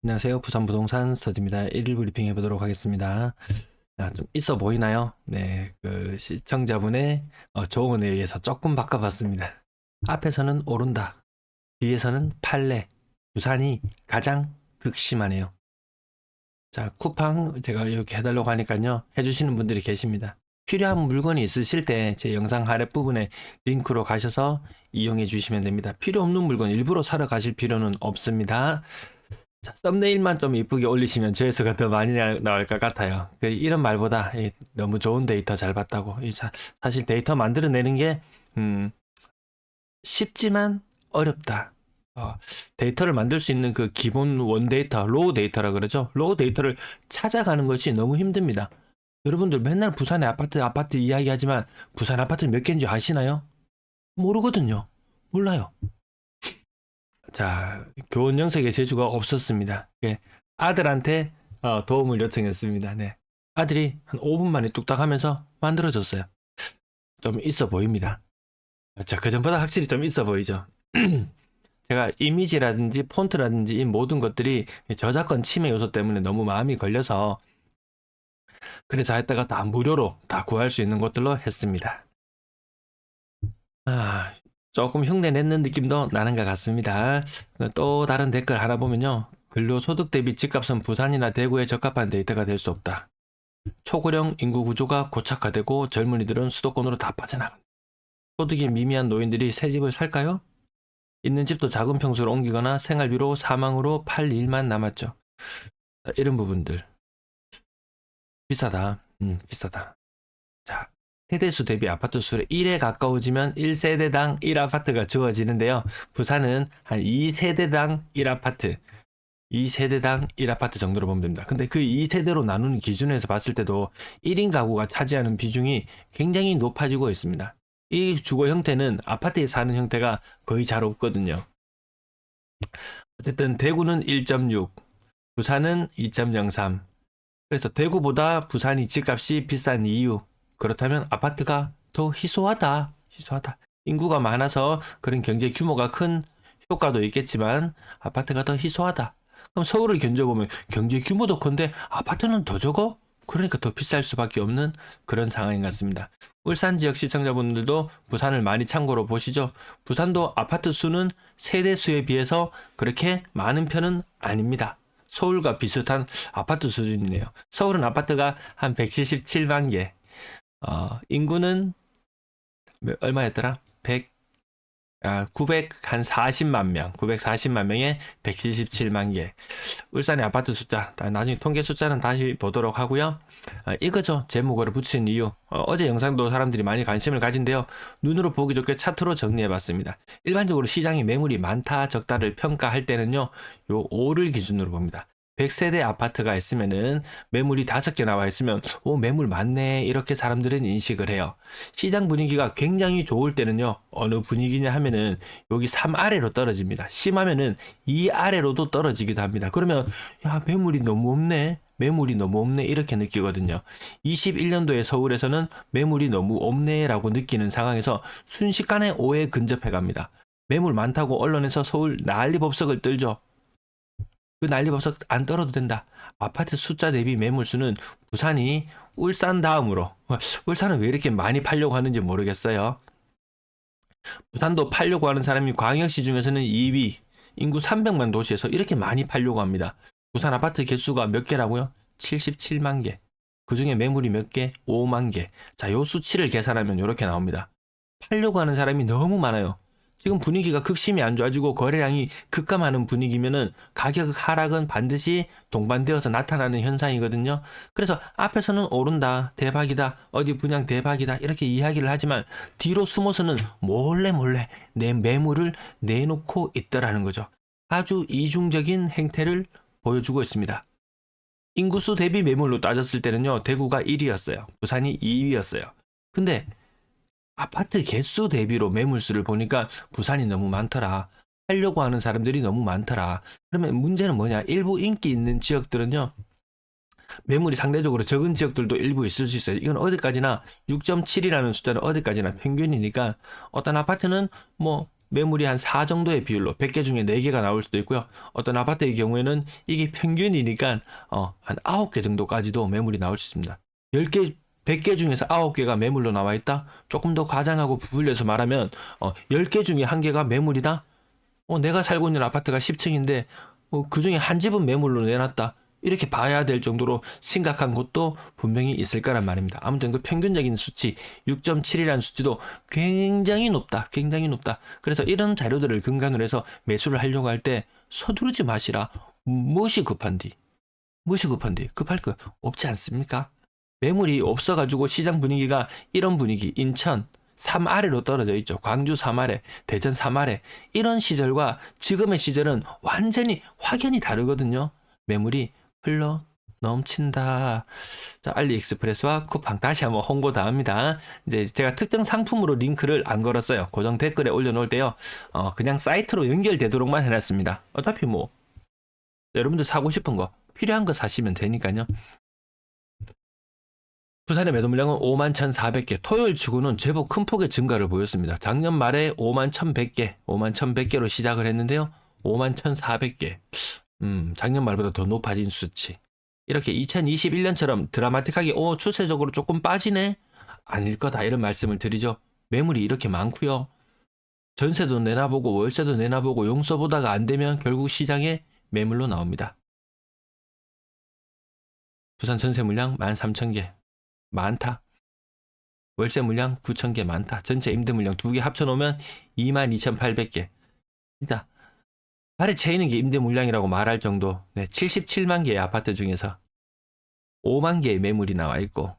안녕하세요. 부산부동산 스터디입니다. 1일 브리핑 해보도록 하겠습니다. 좀 있어 보이나요? 네, 그 시청자분의 조언에 의해서 조금 바꿔봤습니다. 앞에서는 오른다. 뒤에서는 팔래. 부산이 가장 극심하네요. 자, 쿠팡 제가 이렇게 해달라고 하니까요. 해주시는 분들이 계십니다. 필요한 물건이 있으실 때 제 영상 아랫부분에 링크로 가셔서 이용해 주시면 됩니다. 필요 없는 물건 일부러 사러 가실 필요는 없습니다. 자, 썸네일만 좀 이쁘게 올리시면 조회수가 더 많이 나올 것 같아요. 이런 말보다 너무 좋은 데이터 잘 봤다고. 사실 데이터 만들어내는 게 쉽지만 어렵다. 데이터를 만들 수 있는 그 기본 원 데이터, 로우 데이터라 그러죠. 로우 데이터를 찾아가는 것이 너무 힘듭니다. 여러분들 맨날 부산의 아파트 이야기하지만 부산 아파트 몇 개인지 아시나요? 모르거든요. 몰라요. 자, 교원 영석의 재주가 없었습니다. 아들한테 도움을 요청했습니다. 네. 아들이 한 5분 만에 뚝딱 하면서 만들어줬어요. 좀 있어 보입니다. 자, 그전보다 확실히 좀 있어 보이죠. 제가 이미지라든지 폰트라든지 이 모든 것들이 저작권 침해 요소 때문에 너무 마음이 걸려서 그래서 했다가 다 무료로 다 구할 수 있는 것들로 했습니다. 조금 흉내 내는 느낌도 나는 것 같습니다. 또 다른 댓글 하나 보면요. 근로소득 대비 집값은 부산이나 대구에 적합한 데이터가 될 수 없다. 초고령 인구 구조가 고착화되고 젊은이들은 수도권으로 다 빠져나간다. 소득이 미미한 노인들이 새 집을 살까요? 있는 집도 작은 평수로 옮기거나 생활비로 사망으로 팔 일만 남았죠. 이런 부분들. 비싸다. 비싸다. 자, 세대수 대비 아파트 수를 1에 가까워지면 1세대당 1아파트가 주어지는데요. 부산은 한 2세대당 1아파트, 2세대당 1아파트 정도로 보면 됩니다. 근데 그 2세대로 나누는 기준에서 봤을 때도 1인 가구가 차지하는 비중이 굉장히 높아지고 있습니다. 이 주거 형태는 아파트에 사는 형태가 거의 잘 없거든요. 어쨌든 대구는 1.6, 부산은 2.03. 그래서 대구보다 부산이 집값이 비싼 이유, 그렇다면 아파트가 더 희소하다. 인구가 많아서 그런 경제 규모가 큰 효과도 있겠지만 아파트가 더 희소하다. 그럼 서울을 견뎌보면 경제 규모도 큰데 아파트는 더 적어? 그러니까 더 비쌀 수밖에 없는 그런 상황인 것 같습니다. 울산 지역 시청자분들도 부산을 많이 참고로 보시죠. 부산도 아파트 수는 세대 수에 비해서 그렇게 많은 편은 아닙니다. 서울과 비슷한 아파트 수준이네요. 서울은 아파트가 한 177만 개, 인구는 얼마였더라? 940만 명, 940만 명에 177만 개. 울산의 아파트 숫자, 나중에 통계 숫자는 다시 보도록 하고요. 이거죠. 제목으로 붙인 이유. 어제 영상도 사람들이 많이 관심을 가진데요. 눈으로 보기 좋게 차트로 정리해봤습니다. 일반적으로 시장에 매물이 많다, 적다를 평가할 때는요, 요 5를 기준으로 봅니다. 100세대 아파트가 있으면은 매물이 5개 나와 있으면 매물 많네 이렇게 사람들은 인식을 해요. 시장 분위기가 굉장히 좋을 때는요, 어느 분위기냐 하면은 여기 3 아래로 떨어집니다. 심하면은 2 아래로도 떨어지기도 합니다. 그러면 야, 매물이 너무 없네 이렇게 느끼거든요. 21년도에 서울에서는 매물이 너무 없네 라고 느끼는 상황에서 순식간에 5에 근접해 갑니다. 매물 많다고 언론에서 서울 난리법석을 떨죠. 그 난리법석 안 떨어도 된다. 아파트 숫자 대비 매물수는 부산이 울산 다음으로, 울산은 왜 이렇게 많이 팔려고 하는지 모르겠어요. 부산도 팔려고 하는 사람이 광역시 중에서는 2위, 인구 300만 도시에서 이렇게 많이 팔려고 합니다. 부산 아파트 개수가 몇 개라고요? 77만 개. 그 중에 매물이 몇 개? 5만 개. 자, 요 수치를 계산하면 이렇게 나옵니다. 팔려고 하는 사람이 너무 많아요. 지금 분위기가 극심히 안 좋아지고 거래량이 급감하는 분위기면은 가격 하락은 반드시 동반되어서 나타나는 현상이거든요. 그래서 앞에서는 오른다, 대박이다, 어디 분양 대박이다 이렇게 이야기를 하지만 뒤로 숨어서는 몰래 내 매물을 내놓고 있더라는 거죠. 아주 이중적인 행태를 보여주고 있습니다. 인구수 대비 매물로 따졌을 때는요, 대구가 1위였어요. 부산이 2위였어요. 근데 아파트 개수 대비로 매물수를 보니까 부산이 너무 많더라. 하려고 하는 사람들이 너무 많더라. 그러면 문제는 뭐냐? 일부 인기 있는 지역들은요, 매물이 상대적으로 적은 지역들도 일부 있을 수 있어요. 이건 어디까지나 6.7이라는 숫자는 어디까지나 평균이니까 어떤 아파트는 뭐 매물이 한 4 정도의 비율로 100개 중에 4개가 나올 수도 있고요. 어떤 아파트의 경우에는 이게 평균이니까 한 9개 정도까지도 매물이 나올 수 있습니다. 10개 100개 중에서 9개가 매물로 나와 있다. 조금 더 과장하고 부풀려서 말하면 10개 중에 1개가 매물이다. 내가 살고 있는 아파트가 10층인데 그 중에 한 집은 매물로 내놨다. 이렇게 봐야 될 정도로 심각한 곳도 분명히 있을 거란 말입니다. 아무튼 그 평균적인 수치 6.7이라는 수치도 굉장히 높다. 굉장히 높다. 그래서 이런 자료들을 근간으로 해서 매수를 하려고 할 때 서두르지 마시라. 무엇이 급한디? 무엇이 급한디? 급할 거 없지 않습니까? 매물이 없어가지고 시장 분위기가 이런 분위기, 인천 3 아래로 떨어져 있죠. 광주 3 아래, 대전 3 아래. 이런 시절과 지금의 시절은 완전히 확연히 다르거든요. 매물이 흘러 넘친다. 자, 알리익스프레스와 쿠팡 다시 한번 홍보 다 합니다. 이제 제가 특정 상품으로 링크를 안 걸었어요. 고정 댓글에 올려놓을 때요. 그냥 사이트로 연결되도록만 해놨습니다. 어차피 뭐 여러분들 사고 싶은 거 필요한 거 사시면 되니까요. 부산의 매도 물량은 51,400개. 토요일 치고는 제법 큰 폭의 증가를 보였습니다. 작년 말에 51,100개, 51,100개로 시작을 했는데요. 51,400개. 작년 말보다 더 높아진 수치. 이렇게 2021년처럼 드라마틱하게 추세적으로 조금 빠지네? 아닐 거다 이런 말씀을 드리죠. 매물이 이렇게 많고요. 전세도 내놔보고 월세도 내놔보고 용서 보다가 안 되면 결국 시장에 매물로 나옵니다. 부산 전세 물량 13,000개. 많다. 월세 물량 9,000개 많다. 전체 임대 물량 2개 합쳐놓으면 22,800개. 진짜 발에 채이는 게 임대 물량이라고 말할 정도. 77만 개의 아파트 중에서 5만 개의 매물이 나와 있고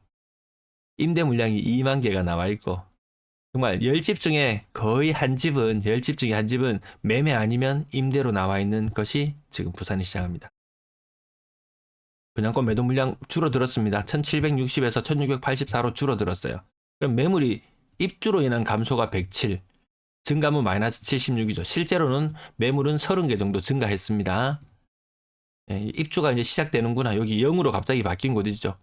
임대 물량이 2만 개가 나와 있고 정말 10집 중에 거의 한 집은 10집 중에 한 집은 매매 아니면 임대로 나와 있는 것이 지금 부산이 시장입니다. 분양권 매도 물량 줄어들었습니다. 1760에서 1684로 줄어들었어요. 그럼 매물이 입주로 인한 감소가 107, 증가면 마이너스 76이죠. 실제로는 매물은 30개 정도 증가했습니다. 입주가 이제 시작되는구나. 여기 0으로 갑자기 바뀐 곳이죠.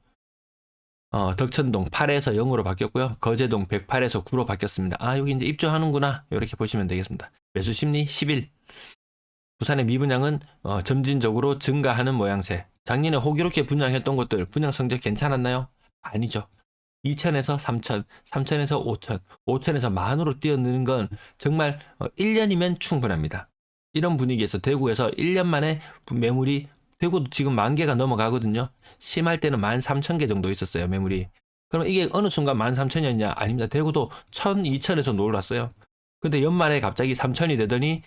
덕천동 8에서 0으로 바뀌었고요. 거제동 108에서 9로 바뀌었습니다. 여기 이제 입주하는구나. 이렇게 보시면 되겠습니다. 매수 심리 11. 부산의 미분양은 점진적으로 증가하는 모양새. 작년에 호기롭게 분양했던 것들 분양 성적 괜찮았나요? 아니죠. 2천에서 3천, 3천에서 5천, 5천에서 만으로 뛰어드는 건 정말 1년이면 충분합니다. 이런 분위기에서 대구에서 1년 만에 매물이 대구도 지금 10,000개가 넘어가거든요. 심할 때는 13,000개 정도 있었어요, 매물이. 그럼 이게 어느 순간 13,000이었냐? 아닙니다. 대구도 1,000, 2천에서 놀랐어요. 근데 연말에 갑자기 3천이 되더니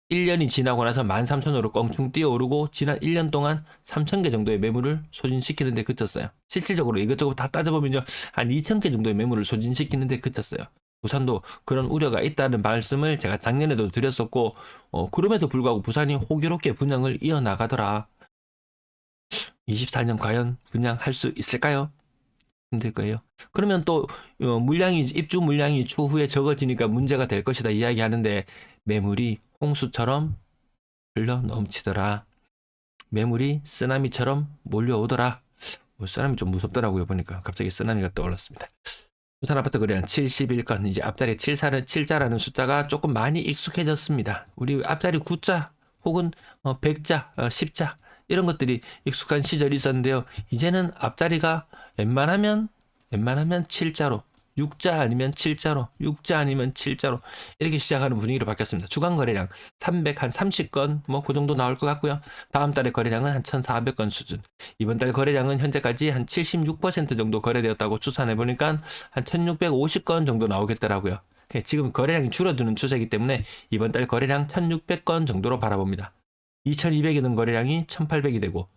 1년이 지나고 나서 13,000으로 껑충 뛰어오르고 지난 1년 동안 3,000개 정도의 매물을 소진시키는데 그쳤어요. 실질적으로 이것저것 다 따져보면요. 한 2,000개 정도의 매물을 소진시키는데 그쳤어요. 부산도 그런 우려가 있다는 말씀을 제가 작년에도 드렸었고 그럼에도 불구하고 부산이 호기롭게 분양을 이어나가더라. 24년 과연 분양할 수 있을까요? 힘들 거예요. 그러면 또 입주 물량이 추후에 적어지니까 문제가 될 것이다 이야기하는데 매물이 홍수처럼 흘러 넘치더라. 매물이 쓰나미처럼 몰려오더라. 쓰나미 좀 무섭더라고요. 보니까 갑자기 쓰나미가 떠올랐습니다. 부산 아파트 거래량 71건. 이제 앞자리 7자라는 숫자가 조금 많이 익숙해졌습니다. 우리 앞자리 9자 혹은 100자, 10자 이런 것들이 익숙한 시절이 있었는데요. 이제는 앞자리가 웬만하면 7자로 6자 아니면 7자로 6자 아니면 7자로 이렇게 시작하는 분위기로 바뀌었습니다. 주간 거래량 330건 그 정도 나올 것 같고요. 다음 달에 거래량은 한 1,400건 수준. 이번 달 거래량은 현재까지 한 76% 정도 거래되었다고 추산해 보니까 한 1,650건 정도 나오겠더라고요. 지금 거래량이 줄어드는 추세이기 때문에 이번 달 거래량 1,600건 정도로 바라봅니다. 2,200이던 거래량이 1,800이 되고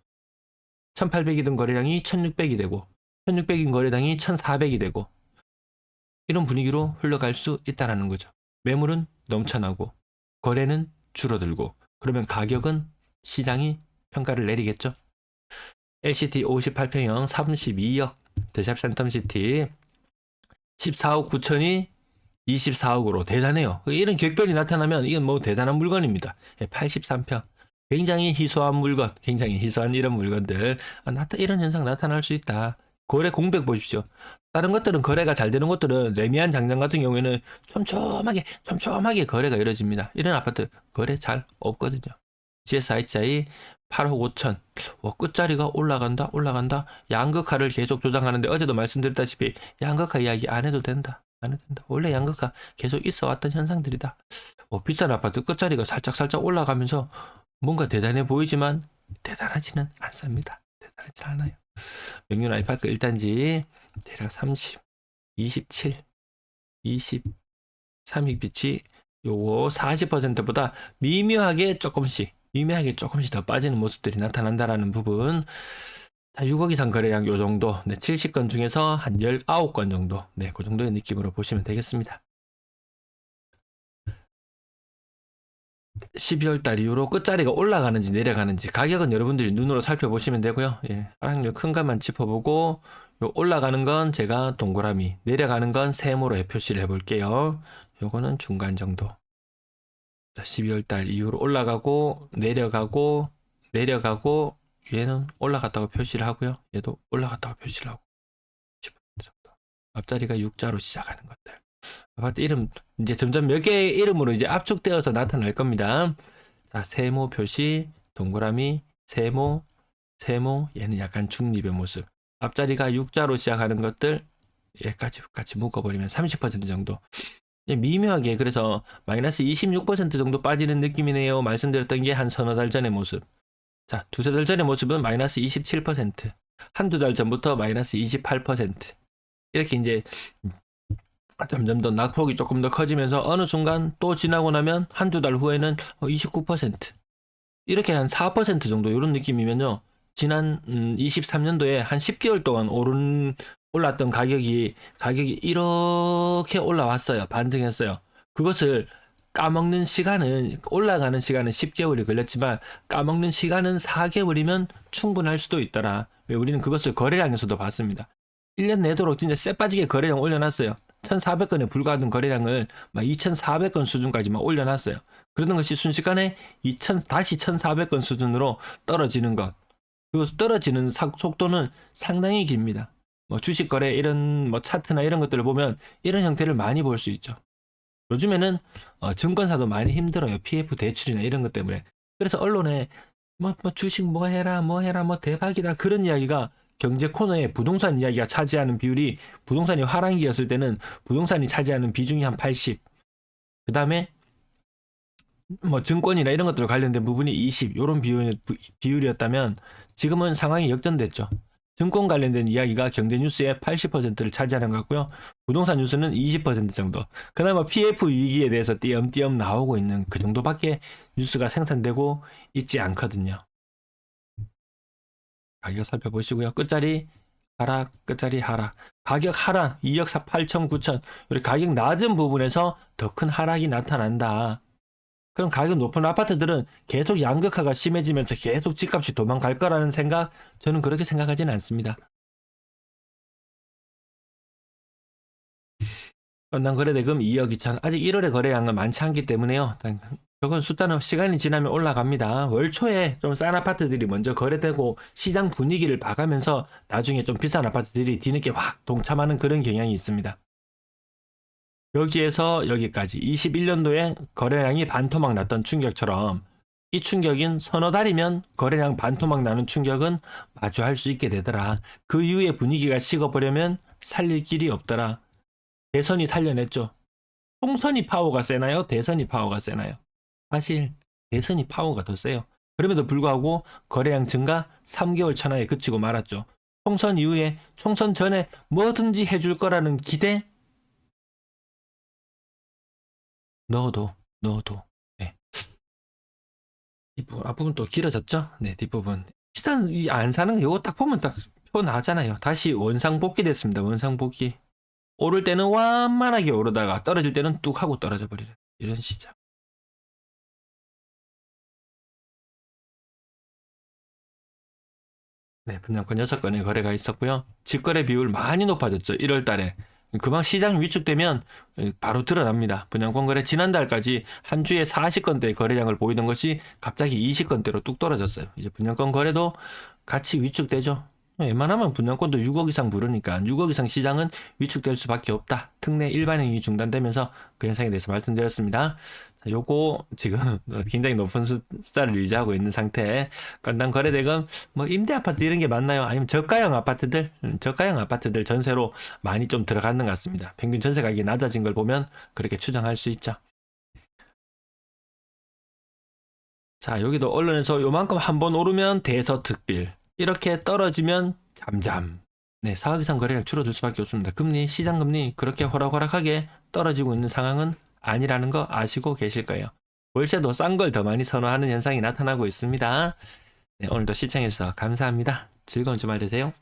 1,800이던 거래량이 1,600이 되고 1,600인 거래량이 1,400이 되고 이런 분위기로 흘러갈 수 있다는 거죠. 매물은 넘쳐나고 거래는 줄어들고 그러면 가격은 시장이 평가를 내리겠죠. LCT 58평형 32억 대샵 센텀시티 14억 9천이 24억으로 대단해요. 이런 격변이 나타나면 이건 대단한 물건입니다. 83평 굉장히 희소한 물건, 굉장히 희소한 이런 물건들 이런 현상 나타날 수 있다. 거래 공백 보십시오. 다른 것들은 거래가 잘 되는 것들은 레미안 장장 같은 경우에는 촘촘하게 거래가 이루어집니다. 이런 아파트 거래 잘 없거든요. GSITI 8억 5천. 끝자리가 올라간다. 양극화를 계속 조장하는데 어제도 말씀드렸다시피 양극화 이야기 안 해도 된다. 원래 양극화 계속 있어 왔던 현상들이다. 비싼 아파트 끝자리가 살짝 올라가면서 뭔가 대단해 보이지만 대단하지는 않습니다. 대단하지 않아요. 명륜 아이파크 1단지 대략 30, 27, 20, 3익비치 요거 40%보다 미묘하게 조금씩 더 빠지는 모습들이 나타난다라는 부분. 6억 이상 거래량 요 정도, 70건 중에서 한 19건 정도, 그 정도의 느낌으로 보시면 되겠습니다. 12월 달 이후로 끝자리가 올라가는지 내려가는지 가격은 여러분들이 눈으로 살펴보시면 되고요. 하락률 큰 것만 짚어보고 요 올라가는 건 제가 동그라미, 내려가는 건 세모로 표시를 해볼게요. 요거는 중간 정도. 12월 달 이후로 올라가고 내려가고 얘는 올라갔다고 표시를 하고요. 얘도 올라갔다고 표시를 하고 10% 정도. 앞자리가 6자로 시작하는 것들. 아파트 이름 이제 점점 몇 개의 이름으로 이제 압축되어서 나타날 겁니다. 자, 세모 표시, 동그라미, 세모, 얘는 약간 중립의 모습. 앞자리가 6자로 시작하는 것들 얘까지 같이 묶어버리면 30% 정도. 미묘하게 그래서 마이너스 26% 정도 빠지는 느낌이네요. 말씀드렸던 게 한 서너 달 전의 모습. 자, 두세 달 전의 모습은 마이너스 27%, 한두 달 전부터 마이너스 28%. 이렇게 이제 점점 더 낙폭이 조금 더 커지면서 어느 순간 또 지나고 나면 한두 달 후에는 29%. 이렇게 한 4% 정도 이런 느낌이면요. 지난 23년도에 한 10개월 동안 올랐던 가격이 이렇게 올라왔어요. 반등했어요. 그것을 까먹는 시간은, 올라가는 시간은 10개월이 걸렸지만 까먹는 시간은 4개월이면 충분할 수도 있더라. 왜 우리는 그것을 거래량에서도 봤습니다. 1년 내도록 진짜 쎄빠지게 거래량 올려놨어요. 1,400건에 불과하던 거래량을 막 2,400건 수준까지 막 올려놨어요. 그러던 것이 순식간에 다시 1,400건 수준으로 떨어지는 것. 그리고 떨어지는 속도는 상당히 깁니다. 주식 거래 이런 차트나 이런 것들을 보면 이런 형태를 많이 볼 수 있죠. 요즘에는 증권사도 많이 힘들어요. PF 대출이나 이런 것 때문에. 그래서 언론에 주식 뭐 해라 대박이다 그런 이야기가 경제 코너에 부동산 이야기가 차지하는 비율이, 부동산이 화랑기였을 때는 부동산이 차지하는 비중이 한 80. 그 다음에 증권이나 이런 것들 관련된 부분이 20 요런 비율이었다면 지금은 상황이 역전됐죠. 증권 관련된 이야기가 경제 뉴스의 80%를 차지하는 것 같고요. 부동산 뉴스는 20% 정도. 그나마 PF 위기에 대해서 띄엄띄엄 나오고 있는 그 정도밖에 뉴스가 생산되고 있지 않거든요. 가격 살펴보시고요. 끝자리 하락. 가격 하락 2억 8천 9천. 이렇게 가격 낮은 부분에서 더 큰 하락이 나타난다. 그럼 가격 높은 아파트들은 계속 양극화가 심해지면서 계속 집값이 도망갈 거라는 생각, 저는 그렇게 생각하지는 않습니다. 연당 거래대금 2억 2천. 아직 1월에 거래량은 많지 않기 때문에요. 저건 숫자는 시간이 지나면 올라갑니다. 월 초에 좀 싼 아파트들이 먼저 거래되고 시장 분위기를 봐가면서 나중에 좀 비싼 아파트들이 뒤늦게 확 동참하는 그런 경향이 있습니다. 여기에서 여기까지 21년도에 거래량이 반토막 났던 충격처럼 이 충격인 서너 달이면 거래량 반토막 나는 충격은 마주할 수 있게 되더라. 그 이후에 분위기가 식어버리면 살릴 길이 없더라. 대선이 살려냈죠. 총선이 파워가 세나요? 대선이 파워가 세나요? 사실 대선이 파워가 더 세요. 그럼에도 불구하고 거래량 증가 3개월 천하에 그치고 말았죠. 총선 이후에, 총선 전에 뭐든지 해줄 거라는 기대? 넣어도. 네. 뒷부분, 앞부분 또 길어졌죠? 네, 뒷부분. 일단 안 사는 거 이거 딱 보면 딱 표 나잖아요. 다시 원상복귀 됐습니다. 원상복귀. 오를 때는 완만하게 오르다가 떨어질 때는 뚝 하고 떨어져 버리는 이런 시장. 네, 분양권 6건의 거래가 있었고요. 직거래 비율 많이 높아졌죠. 1월 달에. 그만 시장 위축되면 바로 드러납니다. 분양권 거래 지난달까지 한 주에 40건대 거래량을 보이던 것이 갑자기 20건대로 뚝 떨어졌어요. 이제 분양권 거래도 같이 위축되죠. 웬만하면 분양권도 6억 이상 부르니까 6억 이상 시장은 위축될 수밖에 없다. 특례 일반행위 중단되면서 그 현상에 대해서 말씀드렸습니다. 자, 요거 지금 굉장히 높은 숫자를 유지하고 있는 상태. 건당 거래대금 뭐 임대 아파트 이런 게 맞나요? 아니면 저가형 아파트들? 저가형 아파트들 전세로 많이 좀 들어가는 것 같습니다. 평균 전세 가격이 낮아진 걸 보면 그렇게 추정할 수 있죠. 자, 여기도 언론에서 요만큼 한번 오르면 대서특필, 이렇게 떨어지면 잠잠. 네, 4억 이상 거래량 줄어들 수밖에 없습니다. 금리, 시장금리 그렇게 호락호락하게 떨어지고 있는 상황은 아니라는 거 아시고 계실 거예요. 월세도 싼 걸 더 많이 선호하는 현상이 나타나고 있습니다. 네, 오늘도 시청해주셔서 감사합니다. 즐거운 주말 되세요.